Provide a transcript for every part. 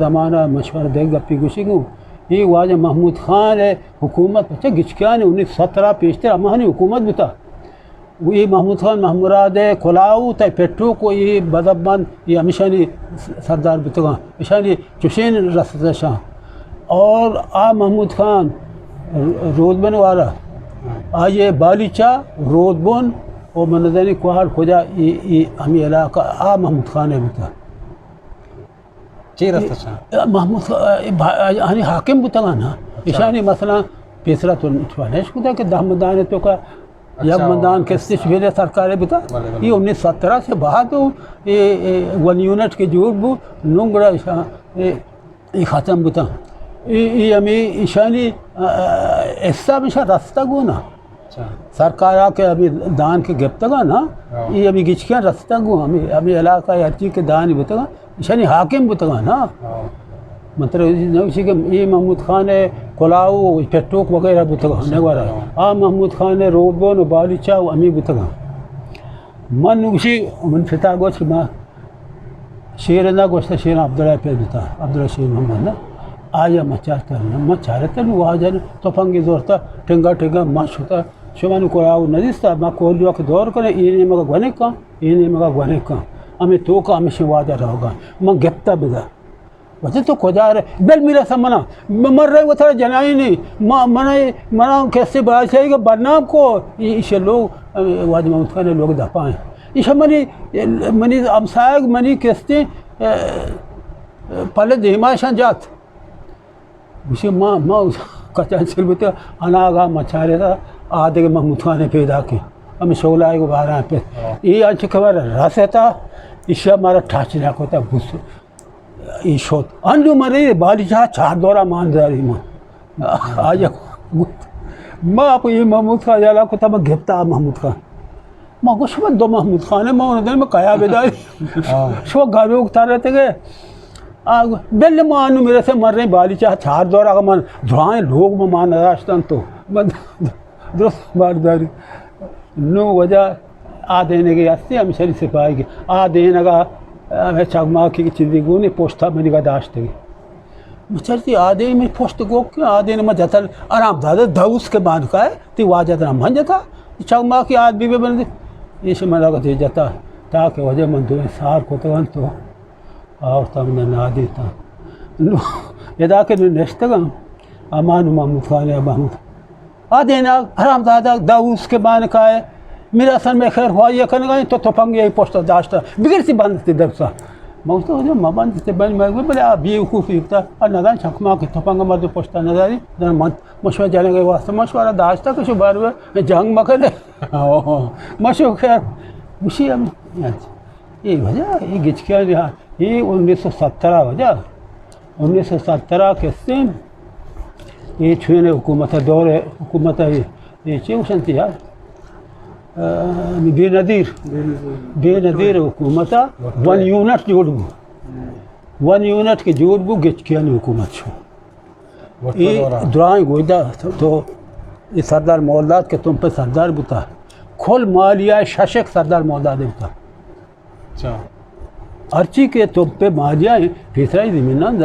زمانہ مشورہ دے گپی گوشی گو یہ واجہ محمود خان ہے حکومت بچہ گچکیان 1917 پیشتر امانی حکومت بتا یہ محمود خان محموراد کھلاؤ تا پٹو کو یہ بدبان یہ ہمیشانی سردار بتگا ہمیشانی چشین رسد شاہ اور محمود خان رودبن والا یہ بالیچا رودبن اور منظری کوہار کھوجا یہ ہمیں علاقہ محمود خان ہے بتا چی رسد شاہ محمود یعنی حاکم بتگا نا ایشانی مثلا پیسرا تو نشوانیش کتا کہ دہمدان تو کا یک مندان کسی شویلے سرکارے بتا یہ 1917 سے بعد یہ 1 یونٹ کے جور بو نونگڑا یہ ختم بتا یہ ہمیں ایشانی ایسا بشا رستہ گو نا سرکارہ کے ابھی دان کے گپتا گا نا یہ ابھی گچکیاں رستہ گو ہمیں علاقہ ہر چیز کے دان بتا گا ایشانی حاکم بتا گا نا مطلب نوشی کہ یہ محمود خان کلاؤ پٹوک وغیرہ بتگا نگوارا محمود خان رودبن و بالیچا و امی بتگا من نوشی من فتا گوش کہ ماں شیر نہ گوشتا شیر عبداللہ پہ بتا عبداللہ شیر محمد نا آیا مچارتا نا چارتا نو آجا نا تو پنگی زورتا ٹنگا ماش ہوتا شمانو کلاؤ ندیستا ما کولی وقت دور کرنے اینی مگا گونے کان امی تو کا ہمیشہ واجہ رہو گا من گپتا بدا وجہ تو کھوجا رہے بل میرا سمنا مر رہے وہ تھا جنائی نہیں منا کیسے بڑا چاہیے گا برنام کو اسے لوگ واجہ محمود خان لوگ دپائیں اسے منی امسائق منی کیستے پہلے دیماشان جات اسے ماں کچان سلبتا اناغا مچارے تھا آدھے محمود خان پیدا کی ہمیں شغل آئے گا بارہ پہ یہ آنچہ خبر راسے تھا اسے ہمارا ٹھاچ رکھ ہوتا بھوس یہ شوت انجو مری بالی چاہ 4 دورہ مانداری ماں آجا ماں آپ یہ محمود خان جالا کو تا میں گھپتا محمود خان ماں کو شبہ 2 محمود خان ہے ماں انہوں نے میں کہا بیداری شبہ گھر اگتا رہتے گئے بل ماں انہوں میرے سے مر رہے بالی چاہ 4 دورہ اگر میں دھرائیں لوگ میں ماں نداشتن تو درست بارداری نو وجہ آدھینے گئی ہستی ہم شریف سپاہی کی آدھینے گا ہمیں چگما کی چیزی گونی پوشتا میں نگاہ داشتے گی مچھرتی آدھے میں پوشت گو کیا آدھے میں جتر آرام دادا دھوس کے باندھ کا ہے تی واجہ درام بھن جاتا چگما کی آدھ بھی بن دی یہ سے میں لگا دے جاتا تاکہ وجہ من دوئے سار کو تگن تو اور تا من نا دیتا یہ دا کہ نشتا گا امان محمود خان محمود آدھے نا آرام دادا دھوس کے باندھ کا ہے میرا اصل میں خیر ہوا یہ کرنے گئے تو تپنگ یہی پوشتا داشتا بگر سی بندتی درسا میں اس تو ماں بندتی بند میں بلے آپ یہ خوفی ہوتا اور ندان چھکما کی تپنگ مرد پوشتا نداری مشورہ جانے گئے واسطہ مشورہ داشتا کہ شو بار میں جنگ مکلے مشورہ خیر اسی ہم یہ وجہ یہ گچکیاں رہا یہ 1917 وجہ 1917 کے سیم یہ چھونے حکومت دور حکومت یہ چیوشن تھی یار بے نظیر حکومت 1 یونٹ جوڑ بو 1 یونٹ کے جوڑ بو گچکیان حکومت شو یہ درائیں گویدہ تو یہ سردار مولاد کے تم پہ سردار بتا کھول مالیہ ششک سردار مولاد بتا ارچی کے تم پہ مالیہ پیسرائی زمینان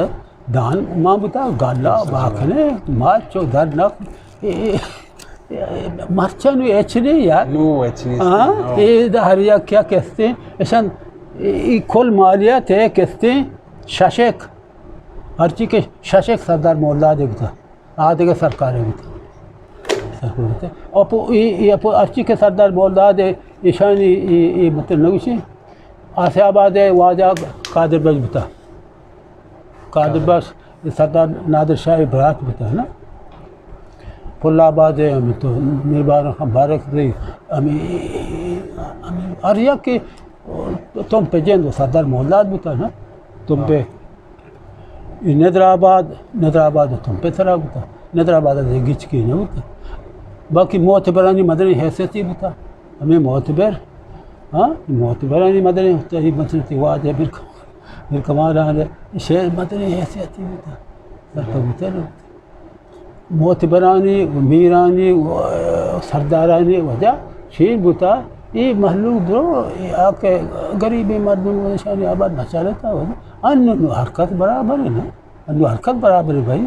دان ماں بتا گالا باکھنے مال چو در نق مرچن ایچ نہیں یار یہ ہریا کیا کہتے ہیں ایسان کھول مالیات ہے کہتے ہیں ششک ہر چیز کے ششک سردار مولا دیکھتا آدھے کے سرکار ہے اور ہر چیز کے سردار مولا دے ایشانی یہ مطلب نوشی آسے آباد ہے واجہ قادر بش بتا قادر بش سردار نادر شاہ برات بتا ہے نا پھل آباد ہے ہمیں تو میرے بارے بارک رہی ہمیں اریا کہ تم پہ جیندو سردار مولاد بتا نا تم پہ ندر آباد تم پہ ترا بتا ندر آباد ہے گچ کی نہ بتا باقی معتبرانی مدنی حیثیتی بتا ہمیں معتبرانی مدنی ہوتا مسلتی واجہ پھر کمال آنے شہر مدنی حیثیتی بتا سر پہ بتا نا معتبرانی میرانی سردارانی وجہ شیر بتا یہ محلوق درو آکے غریبی مردم نشانی آباد نچا لیتا انو حرکت برابر ہے نا، انو حرکت برابر ہے بھائی.